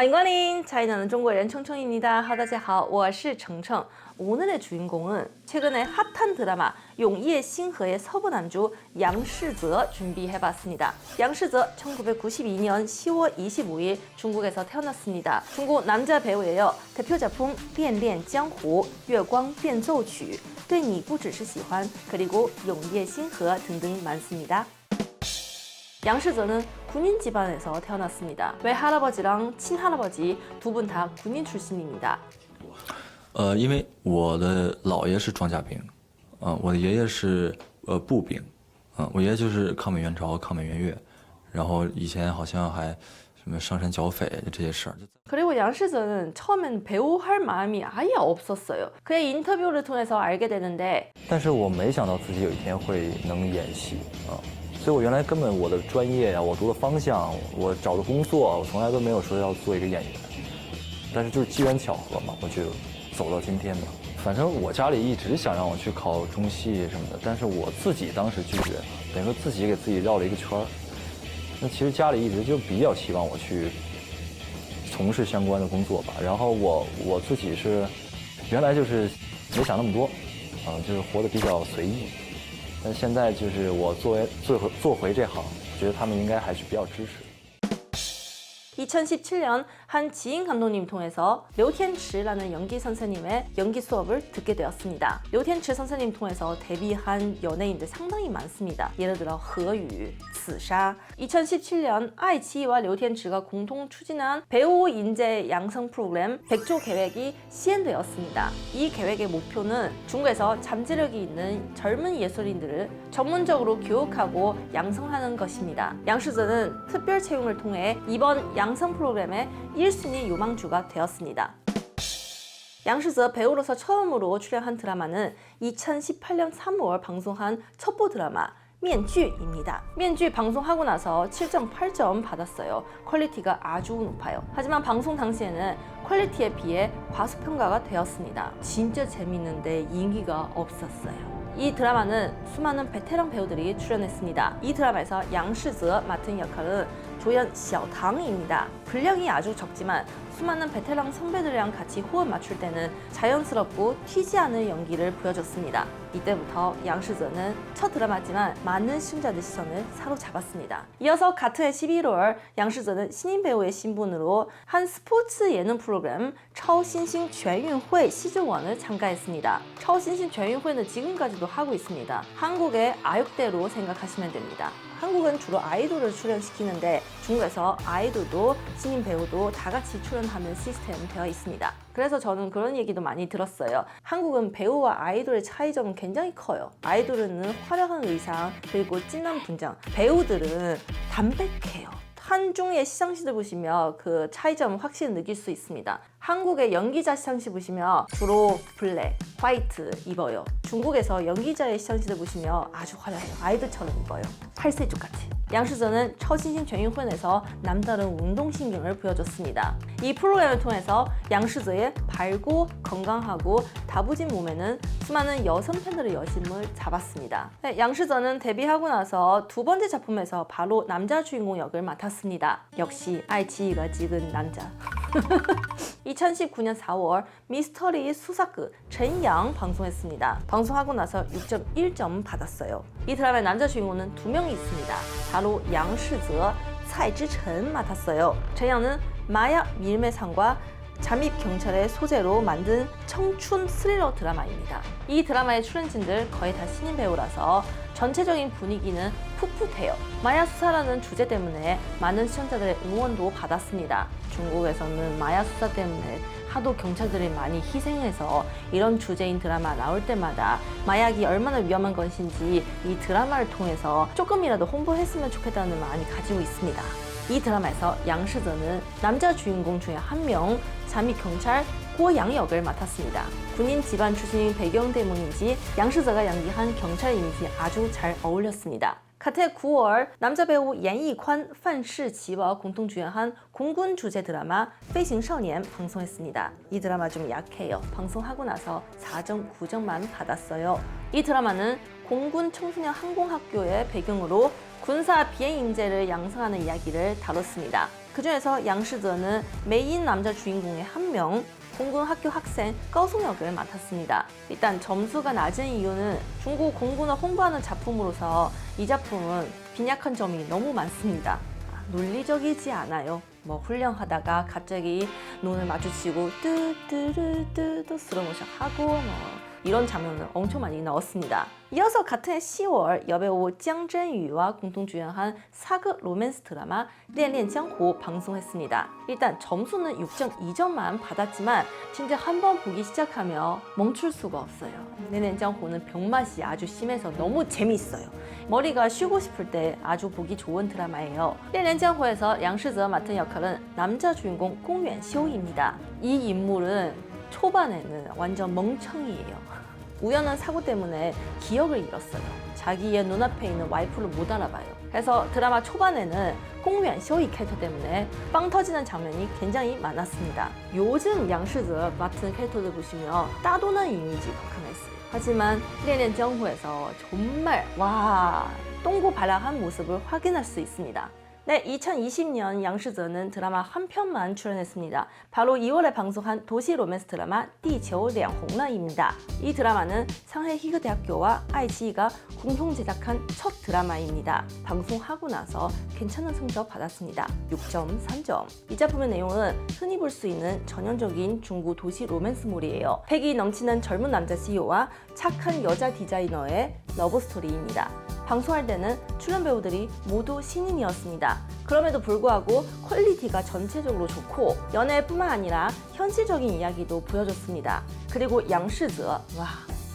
欢迎光临 차이나는 중국어인 청청입니다. 大家好，我是程程. 오늘의 주인공은 최근에 핫한 드라마 용예星河의 서부 남주 양시泽준비해봤습니다. 양시泽 1992년 10월 25일 중국에서 태어났습니다. 중국 남자 배우예요. 대표 작품 变恋江湖, 月光变奏曲, 对你不只是喜欢, 그리고 용예星河 등등 많습니다. 양시저는 군인 집안에서 태어났습니다. 외할아버지랑 친할아버지 두 분 다 군인 출신입니다. 因为我的姥爷是装甲兵，我的爷爷是步兵，我爷爷就是抗美援朝、抗美援越，然后以前好像还什么上山剿匪这些事儿。 그리고 양시저는 처음엔 배우 할 마음이 아예 없었어요. 그의 인터뷰를 통해서 알게 되는데 但是我没想到自己有一天会能演戏啊。 所以我原来根本我的专业呀，我读的方向，我找的工作，我从来都没有说要做一个演员。但是就是机缘巧合嘛，我就走到今天嘛。反正我家里一直想让我去考中戏什么的，但是我自己当时拒绝，等于说自己给自己绕了一个圈儿。那其实家里一直就比较希望我去从事相关的工作吧。然后我自己是原来就是没想那么多，就是活得比较随意。 但现在就是我做回这行，觉得他们应该还是比较支持。 2017년 한 지인 감독님 통해서 류티엔츠라는 연기 선생님의 연기 수업을 듣게 되었습니다. 류티엔츠 선생님 통해서 데뷔한 연예인들 상당히 많습니다. 예를 들어 허유, 츠샤. 2017년 아이치와 류티엔츠가 공동 추진한 배우 인재 양성 프로그램 백조 계획이 시행되었습니다. 이 계획의 목표는 중국에서 잠재력이 있는 젊은 예술인들을 전문적으로 교육하고 양성하는 것입니다. 양시저는 특별 채용을 통해 이번 양성 프로그램의 1순위 유망주가 되었습니다. 양시저 배우로서 처음으로 출연한 드라마는 2018년 3월 방송한 첩보 드라마 面具입니다. 面具 방송하고 나서 7.8점 받았어요. 퀄리티가 아주 높아요. 하지만 방송 당시에는 퀄리티에 비해 과소평가가 되었습니다. 진짜 재밌는데 인기가 없었어요. 이 드라마는 수많은 베테랑 배우들이 출연했습니다. 이 드라마에서 양시저 맡은 역할은 조연 xiaotang입니다. 분량이 아주 적지만 수많은 베테랑 선배들이랑 같이 호흡 맞출 때는 자연스럽고 튀지 않은 연기를 보여줬습니다. 이때부터 양시저는 첫 드라마지만 많은 시청자들 시선을 사로잡았습니다. 이어서 같은 해 11월 양시저는 신인 배우의 신분으로 한 스포츠 예능 프로그램 차오신싱全运会 시즌1을 참가했습니다. 차오신싱全运会는 지금까지도 하고 있습니다. 한국의 아육대로 생각하시면 됩니다. 한국은 주로 아이돌을 출연시키는데 중국에서 아이돌도 신인 배우도 다 같이 출연하는 시스템 되어 있습니다. 그래서 저는 그런 얘기도 많이 들었어요. 한국은 배우와 아이돌의 차이점은 굉장히 커요. 아이돌은 화려한 의상 그리고 진한 분장, 배우들은 담백해요. 한중의 시상식을 보시면 그 차이점 확실히 느낄 수 있습니다. 한국의 연기자 시상식 보시면 주로 블랙, 화이트 입어요. 중국에서 연기자의 시상식을 보시면 아주 화려해요. 아이들처럼 입어요. 팔세족같이. 양시저는 처신신全运会에서 남다른 운동신경을 보여줬습니다. 이 프로그램을 통해서 양시저의 밝고 건강하고 다부진 몸에는 수많은 여성 팬들의 여심을 잡았습니다. 네, 양시저는 데뷔하고 나서 두 번째 작품에서 바로 남자 주인공 역을 맡았습니다. 역시 아이치가 찍은 남자. 2019년 4월 미스터리 수사극 전양 방송했습니다. 방송하고 나서 6.1점 받았어요. 이 드라마의 남자 주인공은 두 명이 있습니다. 바로 양시저,蔡之chen 맡았어요. 전양은 마약 밀매상과 잠입 경찰의 소재로 만든 청춘 스릴러 드라마입니다. 이 드라마의 출연진들 거의 다 신인 배우라서 전체적인 분위기는 풋풋해요. 마약 수사라는 주제 때문에 많은 시청자들의 응원도 받았습니다. 중국에서는 마약 수사 때문에 하도 경찰들이 많이 희생해서 이런 주제인 드라마 나올 때마다 마약이 얼마나 위험한 것인지 이 드라마를 통해서 조금이라도 홍보했으면 좋겠다는 마음이 가지고 있습니다. 이 드라마에서 양시저는 남자 주인공 중에 한 명 잠입 경찰 고양 역을 맡았습니다. 군인 집안 출신인 배경 때문인지 양시저가 연기한 경찰 이미지 아주 잘 어울렸습니다. 같은 해 9월 남자 배우 옌이宽, 판시치와 공동 주연한 공군 주제 드라마 飞行少年 방송했습니다. 이 드라마 좀 약해요. 방송하고 나서 4.9점만 받았어요. 이 드라마는 공군 청소년 항공학교의 배경으로 군사 비행 인재를 양성하는 이야기를 다뤘습니다. 그중에서 양시저는 메인 남자 주인공의 한 명, 공군 학교 학생 꺼송 역을 맡았습니다. 일단 점수가 낮은 이유는 중국 공군을 홍보하는 작품으로서 이 작품은 빈약한 점이 너무 많습니다. 논리적이지 않아요. 뭐 훈련하다가 갑자기 눈을 마주치고 뚜뚜르뚜 스로모션 하고 뭐 이런 장면을 엄청 많이 넣었습니다. 이어서 같은 해 10월 여배우 姜真宇와 공동 주연한 사극 로맨스 드라마 恋恋江湖 방송했습니다. 일단 점수는 6.2점만 받았지만 진짜 한 번 보기 시작하며 멈출 수가 없어요. 恋恋江湖는 병맛이 아주 심해서 너무 재미있어요. 머리가 쉬고 싶을 때 아주 보기 좋은 드라마예요. 恋恋江湖에서 양시저 맡은 역할은 남자 주인공 공远修입니다. 이 인물은 초반에는 완전 멍청이에요. 우연한 사고 때문에 기억을 잃었어요. 자기의 눈앞에 있는 와이프를 못 알아봐요. 그래서 드라마 초반에는 공远修이 캐릭터 때문에 빵 터지는 장면이 굉장히 많았습니다. 요즘 양시저 맡은 캐릭터들 보시면 따도난 이미지가 강했어요. 하지만 恋恋江湖에서 정말 와 똥고발랄한 모습을 확인할 수 있습니다. 네, 2020년 양시저는 드라마 한 편만 출연했습니다. 바로 2월에 방송한 도시 로맨스 드라마 地球两红了입니다. 이 드라마는 상해 희극대학교와 IG가 공동 제작한 첫 드라마입니다. 방송하고 나서 괜찮은 성적 받았습니다. 6.3점. 이 작품의 내용은 흔히 볼 수 있는 전형적인 중국 도시 로맨스물이에요. 패기 넘치는 젊은 남자 CEO와 착한 여자 디자이너의 러브스토리입니다. 방송할 때는 출연 배우들이 모두 신인이었습니다. 그럼에도 불구하고 퀄리티가 전체적으로 좋고 연애뿐만 아니라 현실적인 이야기도 보여줬습니다. 그리고 양시저,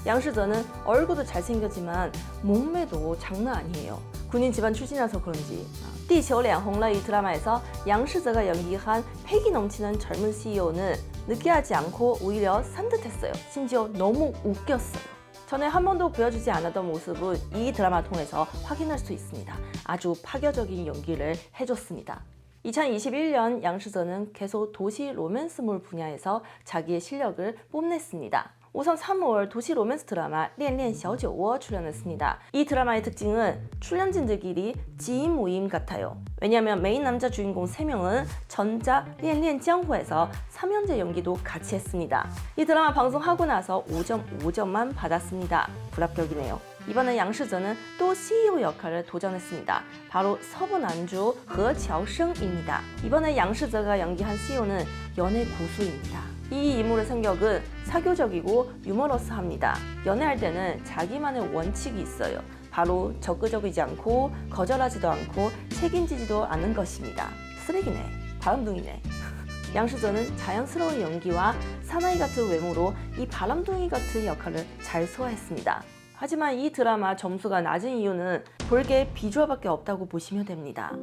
양시저는 얼굴도 잘생겼지만 몸매도 장난 아니에요. 군인 집안 출신이라서 그런지 地球两红了이 드라마에서 양시저가 연기한 패기 넘치는 젊은 CEO는 느끼하지 않고 오히려 산뜻했어요. 심지어 너무 웃겼어요. 전에 한 번도 보여주지 않았던 모습을 이 드라마 통해서 확인할 수 있습니다. 아주 파격적인 연기를 해줬습니다. 2021년 양시저는 계속 도시 로맨스물 분야에서 자기의 실력을 뽐냈습니다. 우선 3월 도시 로맨스 드라마 恋恋小酒窝 출연했습니다. 이 드라마의 특징은 출연진들끼리 지인 모임 같아요. 왜냐하면 메인 남자 주인공 3명은 전자 恋恋江湖에서 3연제 연기도 같이 했습니다. 이 드라마 방송하고 나서 5.5점만 받았습니다. 불합격이네요. 이번에 양시저는 또 CEO 역할을 도전했습니다. 바로 서부남주 허乔生입니다. 이번에 양시저가 연기한 CEO는 연애 고수입니다. 이 인물의 성격은 사교적이고 유머러스합니다. 연애할 때는 자기만의 원칙이 있어요. 바로 적극적이지 않고 거절하지도 않고 책임지지도 않는 것입니다. 쓰레기네. 바람둥이네. 양시저는 자연스러운 연기와 사나이 같은 외모로 이 바람둥이 같은 역할을 잘 소화했습니다. 하지만 이 드라마 점수가 낮은 이유는 볼게 비주얼밖에 없다고 보시면 됩니다.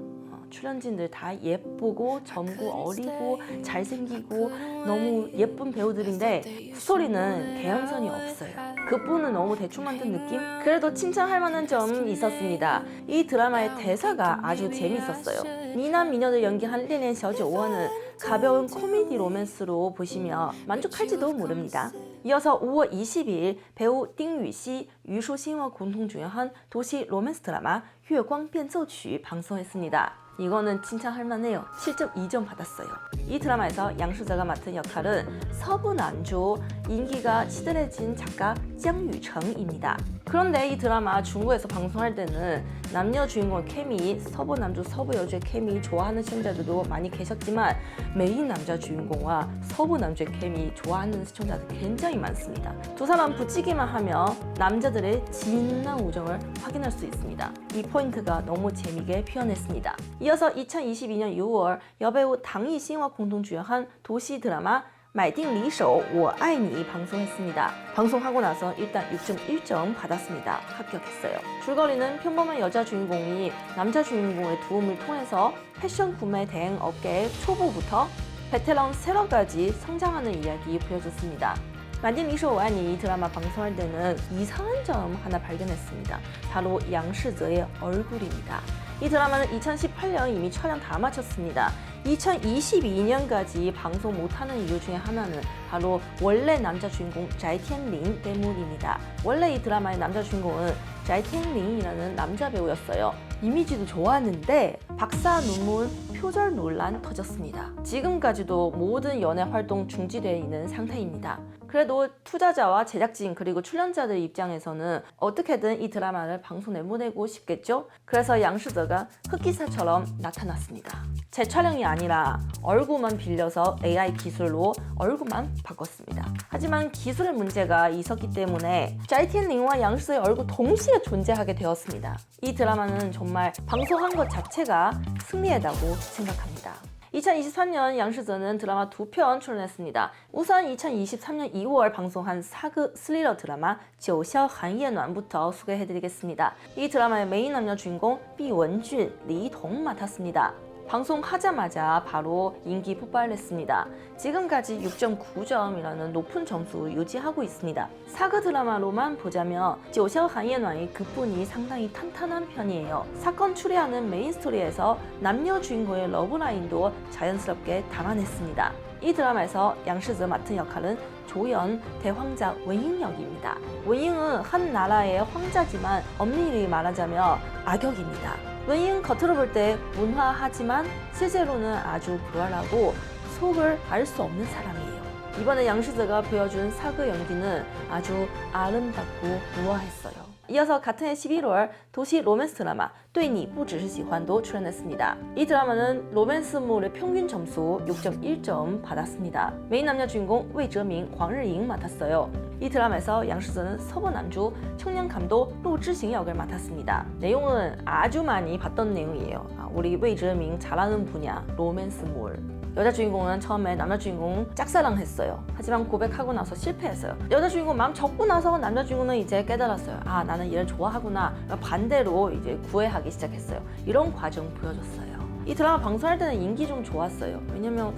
출연진들 다 예쁘고 젊고 어리고 잘생기고 너무 예쁜 배우들인데 스토리는 개연성이 없어요. 그뿐은 너무 대충 만든 느낌? 그래도 칭찬할 만한 점이 있었습니다. 이 드라마의 대사가 아주 재밌었어요. 미남 미녀들 연기한 恋恋小酒窝는 가벼운 코미디 로맨스로 보시며 만족할지도 모릅니다. 이어서 5월 22일 배우 띵유씨, 유쇼신과 공동 주연한 도시 로맨스 드라마 月光变奏曲 방송했습니다. 이거는 칭찬할 만해요. 7.2점 받았어요. 이 드라마에서 양시저가 맡은 역할은 서부남주, 인기가 시들해진 작가 姜유청입니다. 그런데 이 드라마 중국에서 방송할 때는 남녀 주인공의 케미, 서부남주, 서부여주의 케미 좋아하는 시청자들도 많이 계셨지만 메인 남자 주인공과 서부남주의 케미 좋아하는 시청자들 굉장히 많습니다. 두 사람 붙이기만 하면 남자들의 진한 우정을 확인할 수 있습니다. 이 포인트가 너무 재미있게 표현했습니다. 이어서 2022년 6월 여배우 당이신과 공동 주연한 도시 드라마 买定离手我爱你 방송했습니다. 방송하고 나서 일단 6.1점 받았습니다. 합격했어요. 줄거리는 평범한 여자 주인공이 남자 주인공의 도움을 통해서 패션 구매 대행 업계의 초보부터 베테랑 세러까지 성장하는 이야기 보여줬습니다. 买定离手我爱你 이 드라마 방송할 때는 이상한 점 하나 발견했습니다. 바로 양시저의 얼굴입니다. 이 드라마는 2018년 이미 촬영 다 마쳤습니다. 2022년까지 방송 못하는 이유 중에 하나는 바로 원래 남자 주인공 자이티엔린 때문입니다. 원래 이 드라마의 남자 주인공은 자이티엔린이라는 남자 배우였어요. 이미지도 좋았는데 박사 논문 표절 논란 터졌습니다. 지금까지도 모든 연애 활동 중지되어 있는 상태입니다. 그래도 투자자와 제작진 그리고 출연자들 입장에서는 어떻게든 이 드라마를 방송 내보내고 싶겠죠? 그래서 양시저가 흑기사처럼 나타났습니다. 재촬영이 아니라 얼굴만 빌려서 AI 기술로 얼굴만 바꿨습니다. 하지만 기술의 문제가 있었기 때문에 짜이티엔링과 양시저의 얼굴 동시에 존재하게 되었습니다. 이 드라마는 정말 방송한 것 자체가 승리했다고 생각합니다. 2023년 양시저는 드라마 2편 출연했습니다. 우선 2023년 2월 방송한 사극 스릴러 드라마 九霄寒夜暖부터 소개해드리겠습니다. 이 드라마의 메인 남녀 주인공 비원준, 리동 맡았습니다. 방송하자마자 바로 인기 폭발했습니다. 지금까지 6.9점이라는 높은 점수 유지하고 있습니다. 사극 드라마로만 보자면 九霄寒夜暖의 극본이 상당히 탄탄한 편이에요. 사건 추리하는 메인 스토리에서 남녀 주인공의 러브라인도 자연스럽게 담아냈습니다. 이 드라마에서 양시저 맡은 역할은 조연 대황자 원잉 역입니다. 원잉은 한 나라의 황자지만 엄밀히 말하자면 악역입니다. 원잉 겉으로 볼 때 문화하지만 실제로는 아주 불안하고 속을 알 수 없는 사람이에요. 이번에 양시저가 보여준 사극 연기는 아주 아름답고 우아했어요. 이어서 같은 해 11월 도시 로맨스 드라마 对你不只是喜欢도 출연했습니다. 이 드라마는 로맨스물의 평균 점수 6.1점 받았습니다. 메인 남녀 주인공 웨이저민, 황르잉 맡았어요. 이 드라마에서 양시저는 서버 남주 청년 감독 로지싱 역을 맡았습니다. 내용은 아주 많이 봤던 내용이에요. 우리 웨이저민 잘하는 분야 로맨스물. 여자 주인공은 처음에 남자 주인공 짝사랑했어요. 하지만 고백하고 나서 실패했어요. 여자 주인공 마음 접고 나서 남자 주인공은 이제 깨달았어요. 아, 나는 얘를 좋아하구나. 반대로 이제 구애하기 시작했어요. 이런 과정 보여줬어요. 이 드라마 방송할 때는 인기 좀 좋았어요. 왜냐면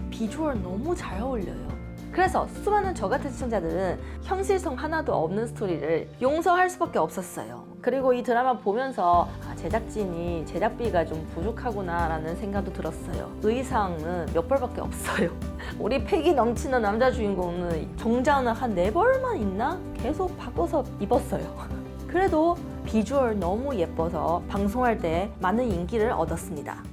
비주얼 너무 잘 어울려요. 그래서 수많은 저 같은 시청자들은 현실성 하나도 없는 스토리를 용서할 수밖에 없었어요. 그리고 이 드라마 보면서 제작진이 제작비가 좀 부족하구나 라는 생각도 들었어요. 의상은 몇 벌밖에 없어요. 우리 패기 넘치는 남자 주인공은 정장은 한 4벌만 있나? 계속 바꿔서 입었어요. 그래도 비주얼 너무 예뻐서 방송할 때 많은 인기를 얻었습니다.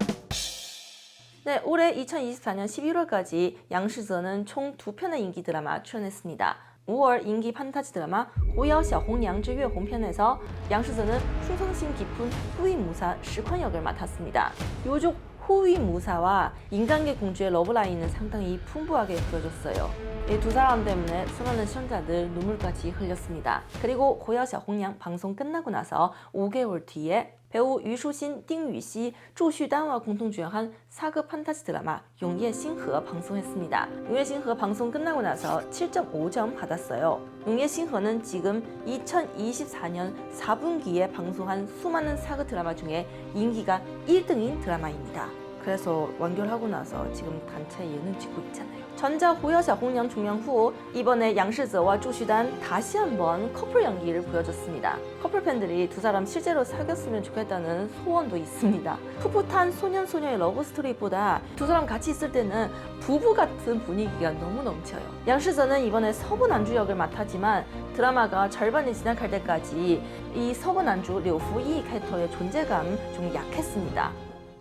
네, 올해 2024년 11월까지 양시저는 총 2편의 인기 드라마 출연했습니다. 5월 인기 판타지 드라마 狐妖小红娘之月红편에서 양시저는 충성심 깊은 후위 무사 시관 역을 맡았습니다. 요족 후위 무사와 인간계 공주의 러브라인은 상당히 풍부하게 보여줬어요. 이 두 사람 때문에 수많은 시청자들 눈물까지 흘렸습니다. 그리고 狐妖小红娘 방송 끝나고 나서 5개월 뒤에 배우 유수신, 띵유씨, 조슈단과 공동 주연한 사극 판타지 드라마 용예신허 방송했습니다. 용예신허 방송 끝나고 나서 7.5점 받았어요. 용예신허는 지금 2024년 4분기에 방송한 수많은 사극 드라마 중에 인기가 1등인 드라마입니다. 그래서 완결하고 나서 지금 단체 예능 찍고 있잖아요. 전자 狐妖小红娘 종영 후 이번에 양시저와 조슈단 다시 한번 커플 연기를 보여줬습니다. 커플 팬들이 두 사람 실제로 사귀었으면 좋겠다는 소원도 있습니다. 풋풋한 소년소녀의 러브스토리보다 두 사람 같이 있을 때는 부부 같은 분위기가 너무 넘쳐요. 양시저는 이번에 서부 난주 역을 맡았지만 드라마가 절반이 지나갈 때까지 이 서부 난주 류푸이 캐릭터의 존재감 좀 약했습니다.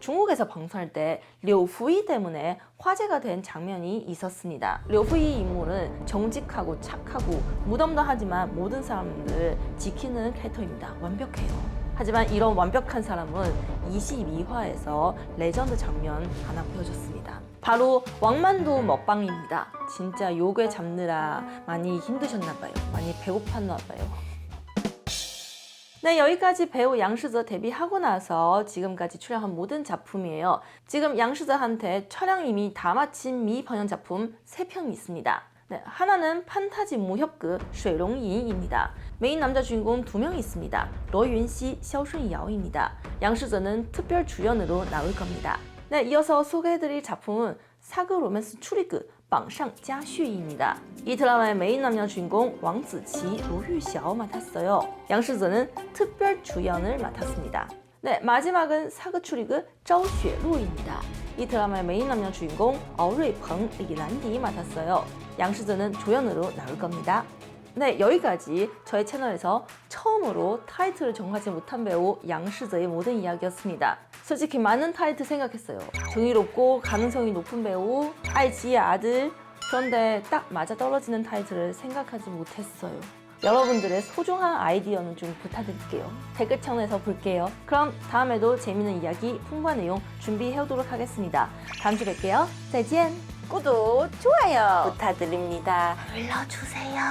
중국에서 방송할 때 류푸이 때문에 화제가 된 장면이 있었습니다. 류푸이 인물은 정직하고 착하고 무덤덤하지만 모든 사람들 지키는 캐릭터입니다. 완벽해요. 하지만 이런 완벽한 사람은 22화에서 레전드 장면 하나 보여줬습니다. 바로 왕만두 먹방입니다. 진짜 요괴 잡느라 많이 힘드셨나봐요. 많이 배고팠나봐요. 네, 여기까지 배우 양시저 데뷔하고 나서 지금까지 출연한 모든 작품이에요. 지금 양시저한테 촬영 이미 다 마친 미번역 작품 3편이 있습니다. 네, 하나는 판타지 무협극 水龙吟입니다. 메인 남자 주인공 2명 있습니다. 러윤씨, 샤오순야오입니다. 양시저는 특별 주연으로 나올 겁니다. 네, 이어서 소개해드릴 작품은 사극 로맨스 추리극 榜上加序입니다. 이 드라마의 메인 남녀 주인공 왕子琪, 로유xiao 맡았어요. 양시저는 특별 주연을 맡았습니다. 네, 마지막은 사극 추리극 昭雪路입니다. 이 드라마의 메인 남녀 주인공 어루이펑, 리란디 맡았어요. 양시저는 조연으로 나올 겁니다. 네, 여기까지 저희 채널에서 처음으로 타이틀을 정하지 못한 배우 양시저의 모든 이야기였습니다. 솔직히 많은 타이틀 생각했어요. 정의롭고 가능성이 높은 배우, 아이지의 아들. 그런데 딱 맞아떨어지는 타이틀을 생각하지 못했어요. 여러분들의 소중한 아이디어는 좀 부탁드릴게요. 댓글창에서 볼게요. 그럼 다음에도 재밌는 이야기, 풍부한 내용 준비해오도록 하겠습니다. 다음 주에 뵐게요. 再见. 구독, 좋아요 부탁드립니다. 눌러주세요.